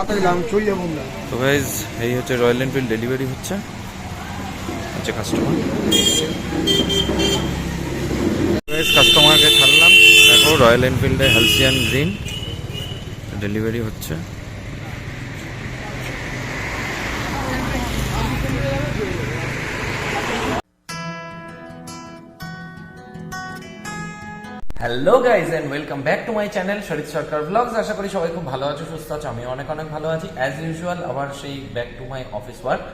তো গাইজ এই হচ্ছে রয়্যাল এনফিল্ড ডেলিভারি হচ্ছে কাস্টমার। কাস্টমারকে ছাড়লাম, দেখো রয়্যাল এনফিল্ডে হ্যালসিয়ান গ্রিন ডেলিভারি হচ্ছে। Hello guys and welcome back to my channel Sharir Sarkar blogs. আশা করি সবাই খুব ভালো আছো, সুস্থ আছো। আমি অনেক অনেক ভালো আছি অ্যাজ ইউজুয়াল। আবার সেই back to my office work.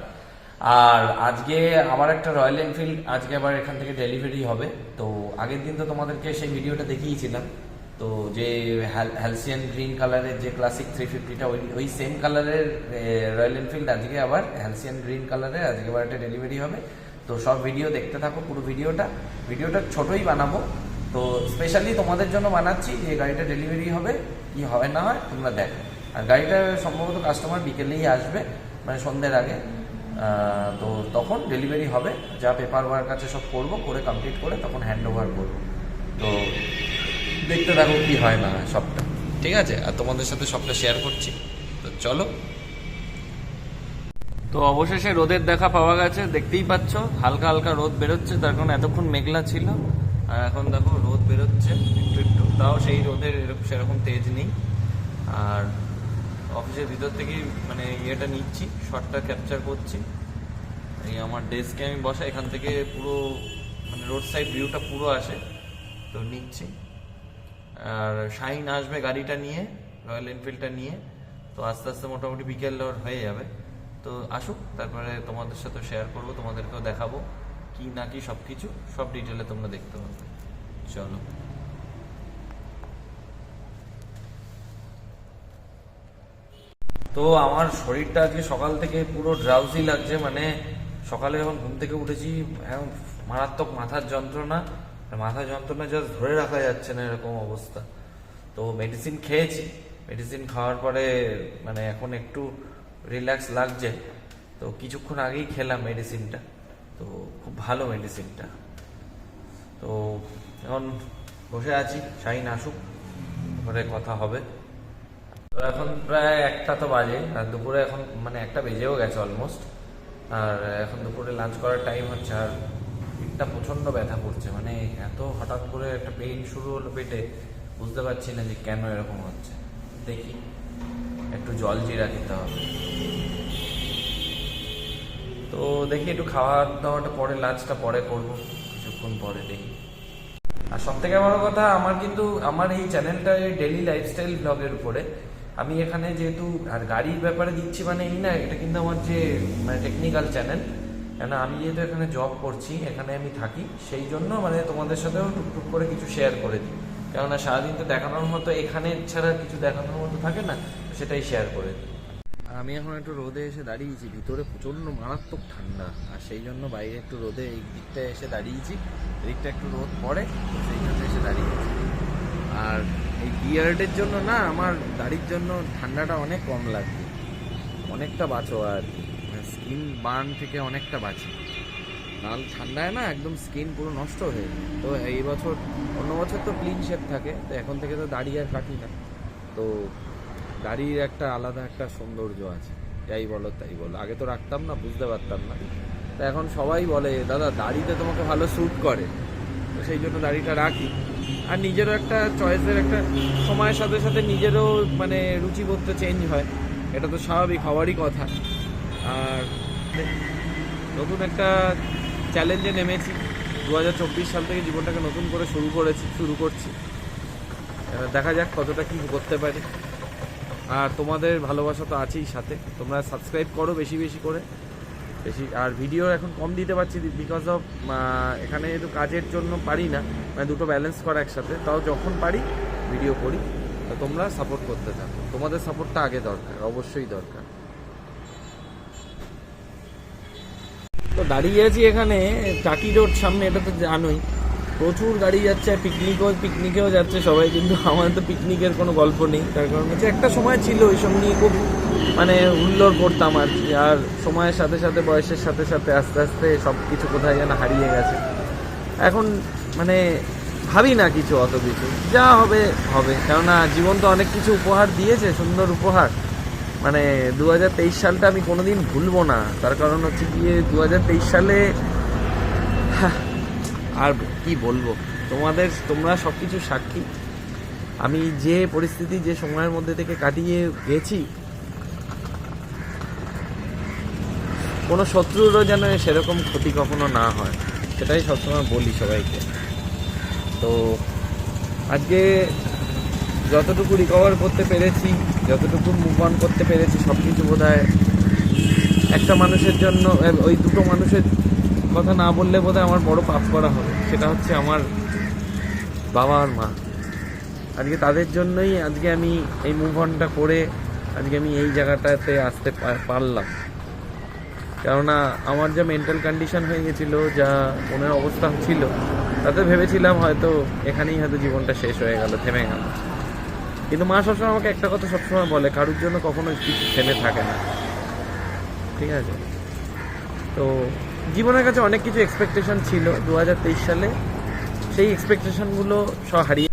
আর আজকে আবার একটা রয়্যাল এনফিল্ড আজকে আবার এখান থেকে ডেলিভারি হবে। তো আগের দিন তো তোমাদেরকে সেই ভিডিওটা দেখিয়েছিলাম, তো যে হ্যালসিয়ান গ্রিন কালারের যে ক্লাসিক 350টা ওই সেম কালারের রয়্যাল এনফিল্ড আজকে আবার হ্যালসিয়ান গ্রিন কালারের আজকে আবার একটা ডেলিভারি হবে। তো সব ভিডিও দেখতে থাকো, পুরো ভিডিওটা ছোটই বানাবো। তো স্পেশালি তোমাদের জন্য বানাচ্ছি যে গাড়িটা ডেলিভারি হবে কি হবে না হয় তোমরা দেখো। আর গাড়িটা সম্ভবত কাস্টমার বিকেলেই আসবে, মানে সন্ধ্যের আগে। তো তখন ডেলিভারি হবে, যা পেপার ওয়ার্ক আছে সব করবো, করে কমপ্লিট করে তখন হ্যান্ড ওভার করবো। তো দেখতে থাকো কি হয় না হয় সবটা, ঠিক আছে? আর তোমাদের সাথে সবটা শেয়ার করছি, তো চলো। তো অবশেষে রোদের দেখা পাওয়া গেছে, দেখতেই পাচ্ছ হালকা হালকা রোদ বেরোচ্ছে, তার কারণ এতক্ষণ মেঘলা ছিল। আর এখন দেখো রোদ বেরোচ্ছে একটু একটু, তাও সেই রোদের সেরকম তেজ নেই। আর অফিসের ভিতর থেকেই মানে ইয়েটা নিচ্ছি, শটটা ক্যাপচার করছি। এই আমার ডেস্কে আমি বসা, এখান থেকে পুরো মানে রোড সাইড ভিউটা পুরো আসে, তো নিচ্ছি। আর শাইন আসবে গাড়িটা নিয়ে, রয়্যাল এনফিল্ডটা নিয়ে। তো আস্তে আস্তে মোটামুটি বিকেল হয়ে যাবে। তো আসুক, তারপরে তোমাদের সাথে শেয়ার করবো, তোমাদেরকেও দেখাবো কি না কি সব কিছু, সব ডিটেলে তোমরা দেখতে পাবে। চলো। তো আমার শরীরটা আজকে সকাল থেকে পুরো ড্রাউজি লাগছে, মানে সকালে যখন ঘুম থেকে উঠেছি এখন মারাত্মক মাথার যন্ত্রণা জাস্ট ধরে রাখা যাচ্ছে না, এরকম অবস্থা। তো মেডিসিন খেয়েছি, মেডিসিন খাওয়ার পরে মানে এখন একটু রিল্যাক্স লাগছে। তো কিছুক্ষণ আগেই খেলাম মেডিসিনটা, তো খুব ভালো মেডিসিনটা। তো এখন বসে আছি, শাইন আসুক, তারপরে কথা হবে। তো এখন প্রায় 1টা তো বাজে, আর দুপুরে এখন মানে 1টা বেজেও গেছে অলমোস্ট। আর এখন দুপুরে লাঞ্চ করার টাইম হচ্ছে। আর পেটটা প্রচণ্ড ব্যথা করছে, মানে এত হঠাৎ করে একটা পেইন শুরু হলো পেটে, বুঝতে পারছি না যে কেন এরকম হচ্ছে। দেখি একটু জল জিরা খেতে হবে। তো দেখি একটু খাওয়া দাওয়াটা পরে, লাঞ্চটা পরে করবো, কিছুক্ষণ পরে দেখি। আর সব থেকে বড় কথা, আমার এই চ্যানেলটা ডেইলি লাইফস্টাইল ব্লগের উপরে। আমি এখানে যেহেতু আর গাড়ির ব্যাপারে দিচ্ছি, মানে এই না, এটা কিন্তু আমার যে মানে টেকনিক্যাল চ্যানেল। কেন আমি যেহেতু এখানে জব করছি, এখানে আমি থাকি, সেই জন্য মানে তোমাদের সাথেও টুকটুক করে কিছু শেয়ার করে দিই। কেননা সারাদিন তো দেখানোর মতো এখানে ছাড়া কিছু দেখানোর মতো থাকে না, সেটাই শেয়ার করে দিই। আমি এখন একটু রোদে এসে দাঁড়িয়েছি, ভিতরে প্রচণ্ড মারাত্মক ঠান্ডা, আর সেই জন্য বাইরে একটু রোদে এই দিকটায় এসে দাঁড়িয়েছি। এদিকটা একটু রোদ পড়ে, সেই জন্য এসে দাঁড়িয়েছি। আর এই বিয়ার্ডের জন্য না, আমার দাড়ির জন্য ঠান্ডাটা অনেক কম লাগছে, অনেকটা বাঁচো আর কি, স্কিন বার্ন থেকে অনেকটা বাঁচি। নাহলে ঠান্ডায় না একদম স্কিন পুরো নষ্ট হয়ে যায়। তো এই বছর, অন্য বছর তো ক্লিন শেভ থাকে, তো এখন থেকে তো দাড়ি আর কাটি না। তো দাড়ির একটা আলাদা একটা সৌন্দর্য আছে, যাই বলো তাই বলো। আগে তো রাখতাম না, বুঝতে পারতাম না। তো এখন সবাই বলে দাদা দাড়িতে তোমাকে ভালো স্যুট করে, তো সেই জন্য দাড়িটা রাখি। আর নিজেরও একটা চয়েসের একটা সময়ের সাথে সাথে নিজেরও মানে রুচিবোধ তো চেঞ্জ হয়, এটা তো স্বাভাবিক হওয়ারই কথা। আর নতুন একটা চ্যালেঞ্জে নেমেছি, 2024 সাল থেকে জীবনটাকে নতুন করে শুরু করছি। দেখা যাক কতটা কি করতে পারি। আর তোমাদের ভালোবাসা তো আছেই সাথে, তোমরা সাবস্ক্রাইব করো বেশি বেশি করে। আর ভিডিও এখন কম দিতে পারছি বিকজ অফ এখানে একটু কাজের জন্য পারি না, মানে দুটো ব্যালেন্স করা একসাথে। তাও যখন পারি ভিডিও করি। তো তোমরা সাপোর্ট করতে থাকো, তোমাদের সাপোর্টটা আগে দরকার, অবশ্যই দরকার। তো দাঁড়িয়ে আছি এখানে টাকি রোড সামনে, এটা তো জানোই প্রচুর গাড়ি যাচ্ছে, পিকনিকেও যাচ্ছে সবাই। কিন্তু আমাদের তো পিকনিকের কোনো গল্প নেই, তার কারণ হচ্ছে একটা সময় ছিল ওইসব নিয়ে খুব মানে হুল্লোড় করতাম আর কি। আর সময়ের সাথে সাথে, বয়সের সাথে সাথে আস্তে আস্তে সব কিছু কোথায় যেন হারিয়ে গেছে। এখন মানে ভাবি না কিছু, অত কিছু যা হবে হবে, কেননা জীবন তো অনেক কিছু উপহার দিয়েছে, সুন্দর উপহার। মানে 2023 সালটা আমি কোনোদিন ভুলবো না। তার কারণ হচ্ছে গিয়ে 2023 সালে আর কি বলবো, তোমরা সব কিছু সাক্ষী। আমি যে পরিস্থিতি, যে সময়ের মধ্যে থেকে কাটিয়ে গেছি, কোনো শত্রুরও যেন সেরকম ক্ষতি কখনো না হয়, সেটাই সবসময় বলি সবাইকে। তো আজকে যতটুকু রিকভার করতে পেরেছি, যতটুকু মুভ অন করতে পেরেছি, সব কিছু বোধহয় একটা মানুষের জন্য, ওই দুটো মানুষের কথা না বললে বোধহয় আমার বড় পাপ করা হবে। সেটা হচ্ছে আমার বাবা আর মা। আজকে তাদের জন্যই আজকে আমি এই মুভ অনটা করে আজকে আমি এই জায়গাটাতে আসতে পারলাম। কেননা আমার যা মেন্টাল কন্ডিশন হয়ে গেছিলো, যা মনের অবস্থা ছিল, তাতে ভেবেছিলাম হয়তো এখানেই হয়তো জীবনটা শেষ হয়ে গেল, থেমে গেল। কিন্তু মা সবসময় আমাকে একটা কথা সবসময় বলে, কারোর জন্য কখনো কিছু থেমে থাকে না, ঠিক আছে? তো জীবনের কাছে অনেক কিছু এক্সপেকটেশন ছিল 2023 সালে, সেই এক্সপেকটেশনগুলো সব হারিয়ে।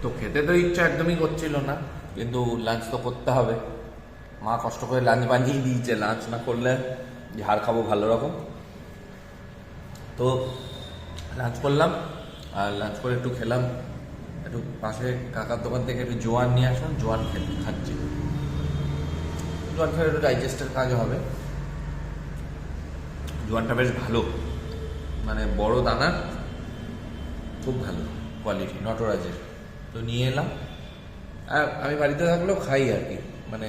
তো খেতে তো ইচ্ছা একদমই করছিল না, কিন্তু লাঞ্চ তো করতে হবে। মা কষ্ট করে লাঞ্চ বানিয়ে দিয়েছে, লাঞ্চ না করলে ঝাড় খাবো ভালো রকম। তো লাঞ্চ করলাম, আর লাঞ্চ করে একটু খেলাম, একটু পাশে কাকার দোকান থেকে একটু জোয়ান নিয়ে আসলাম, জোয়ান খাচ্ছি। জোয়ান খেলে একটু ডাইজেস্টের কাজ হবে। জোয়ানটা বেশ ভালো, মানে বড় দানার, খুব ভালো কোয়ালিটি, নটরাজের। তো নিয়ে এলাম, আর আমি বাড়িতে থাকলেও খাই আর কি, মানে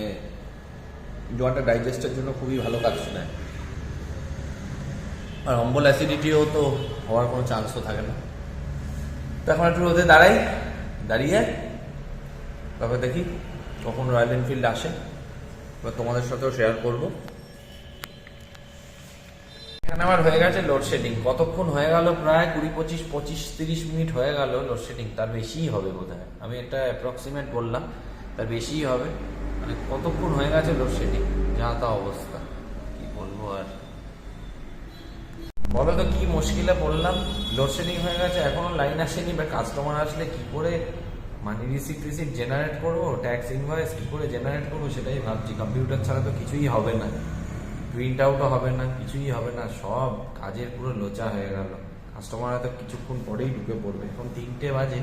জোয়ানটা ডাইজেস্টের জন্য খুবই ভালো কাজ দেয়। আর অম্বল অ্যাসিডিটিও তো হওয়ার কোনো চান্সও থাকে না। তো এখন একটু রোদে দাঁড়িয়ে তবে দেখি কখন রয়্যাল এনফিল্ড আসে, এবার তোমাদের সাথেও শেয়ার করবো। এখানে আমার হয়ে গেছে লোডশেডিং। কতক্ষণ হয়ে গেল? প্রায় 20-25-30 মিনিট হয়ে গেল লোডশেডিং, তার বেশিই হবে বোধ হয়। আমি একটা অ্যাপ্রক্সিমেট বললাম, তার বেশিই হবে। মানে কতক্ষণ হয়ে গেছে লোডশেডিং, যা তা অবস্থা, কি বলবো আর। বলো তো কি মুশকিলে পড়লাম। লোডশেডিং হয়ে গেছে, এখনো লাইন আসেনি, বা কাস্টমার আসলে কি করে মানি রিসিপ্ট জেনারেট করবো, ট্যাক্স ইনভয়েস কি করে জেনারেট করবো, সেটাই ভাবছি। কম্পিউটার ছাড়া তো কিছুই হবে না, প্রিন্ট আউটও হবে না, কিছুই হবে না, সব কাজের পুরো লোচা হয়ে গেল। কাস্টমার হয়তো কিছুক্ষণ পরেই ঢুকে পড়বে। এখন 3টে বাজে,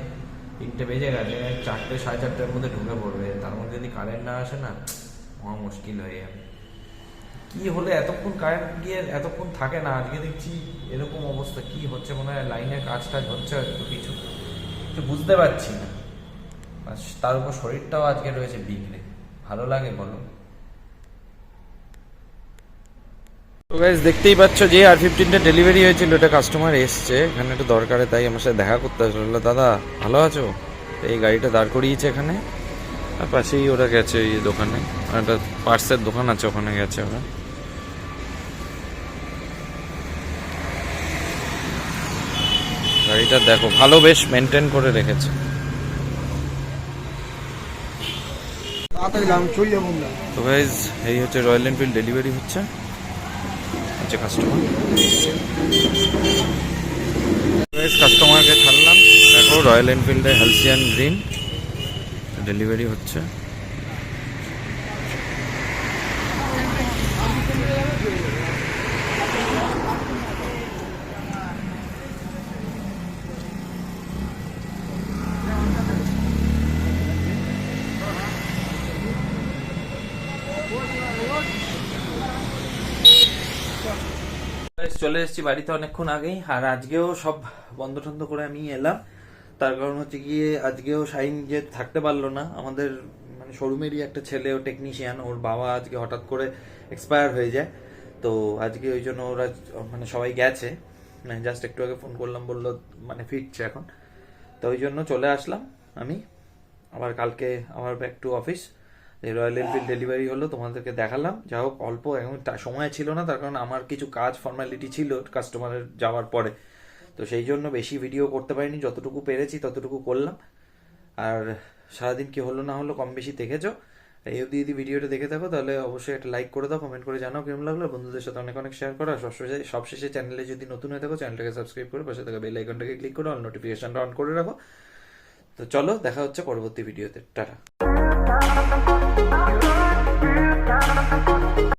3টে বেজে গেছে, 4টে 4:30টার মধ্যে ঢুকে পড়বে। তার মধ্যে যদি কারেন্ট না আসে না, মহা মুশকিল হয়ে যাবে। কি হলে এতক্ষণ কারেন্ট গিয়ে এতক্ষণ থাকে না, আজকে দেখছি এরকম অবস্থা। কি হচ্ছে, মনে হয় লাইনের কাজ টাজ হচ্ছে হয়তো, কিছু বুঝতে পারছি না। আর তার উপর শরীরটাও আজকে রয়েছে বিগড়ে, ভালো লাগে বলো? তো গাইস দেখতেই পাচ্ছ যে R15টা ডেলিভারি হয়েছিল, এটা কাস্টমার এসছে এখানে একটু দরকারে, তাই আমার সাথে দেখা করতে আসলো। দাদা ভালো আছো? এই গাড়িটা দাঁড় করিয়েছে এখানে, আর পাশেই ওরা গেছে এই দোকানে, একটা পার্সের দোকান আছে, ওখানে গেছে ওরা। গাড়িটা দেখো, ভালো, বেশ মেনটেন করে রেখেছে। তো গাইস এই হচ্ছে রয়্যাল এনফিল্ড ডেলিভারি হচ্ছে কাস্টমার। কাস্টমারকে ছাড়লাম, দেখো রয়্যাল এনফিল্ডে হ্যালসিয়ান গ্রিন ডেলিভারি হচ্ছে। চলে এসেছি বাড়িতে অনেকক্ষণ আগেই, আর আজকেও সব বন্ধ টন্ধ করে আমি এলাম। তার কারণ হচ্ছে গিয়ে আজকেও শাইন যে থাকতে পারলো না, আমাদের মানে শোরুমেরই একটা ছেলে, ও টেকনিশিয়ান, ওর বাবা আজকে হঠাৎ করে এক্সপায়ার হয়ে যায়। তো আজকে ওই জন্য ওরা মানে সবাই গেছে, মানে জাস্ট একটু আগে ফোন করলাম, বললো মানে ফিরছে এখন। তো ওই জন্য চলে আসলাম আমি। আবার কালকে আবার back to office. Royal Enfield delivery হলো, তোমাদেরকে দেখালাম। যা হোক, অল্প এখন সময় ছিল না, তার কারণ আমার কিছু কাজ ফর্মালিটি ছিল কাস্টমারের যাওয়ার পরে, তো সেই জন্য বেশি ভিডিও করতে পারিনি। যতটুকু পেরেছি ততটুকু করলাম। আর সারাদিন কি হলো না হলো কম বেশি দেখেছো। এই অবধি যদি ভিডিওটা দেখে থাকো তাহলে অবশ্যই একটা লাইক করে দাও, কমেন্ট করে জানাও কেমন লাগলো, বন্ধুদের সাথে অনেক অনেক শেয়ার করো। আর সবশেষে চ্যানেলে যদি নতুন হয়ে থাকো, চ্যানেলটাকে সাবস্ক্রাইব করে পাশে থাকা বেল আইকনটাকে ক্লিক করো, অল নোটিফিকেশনটা অন করে রাখো। তো চলো দেখা হচ্ছে পরবর্তী ভিডিওতে, টাটা। টাটা।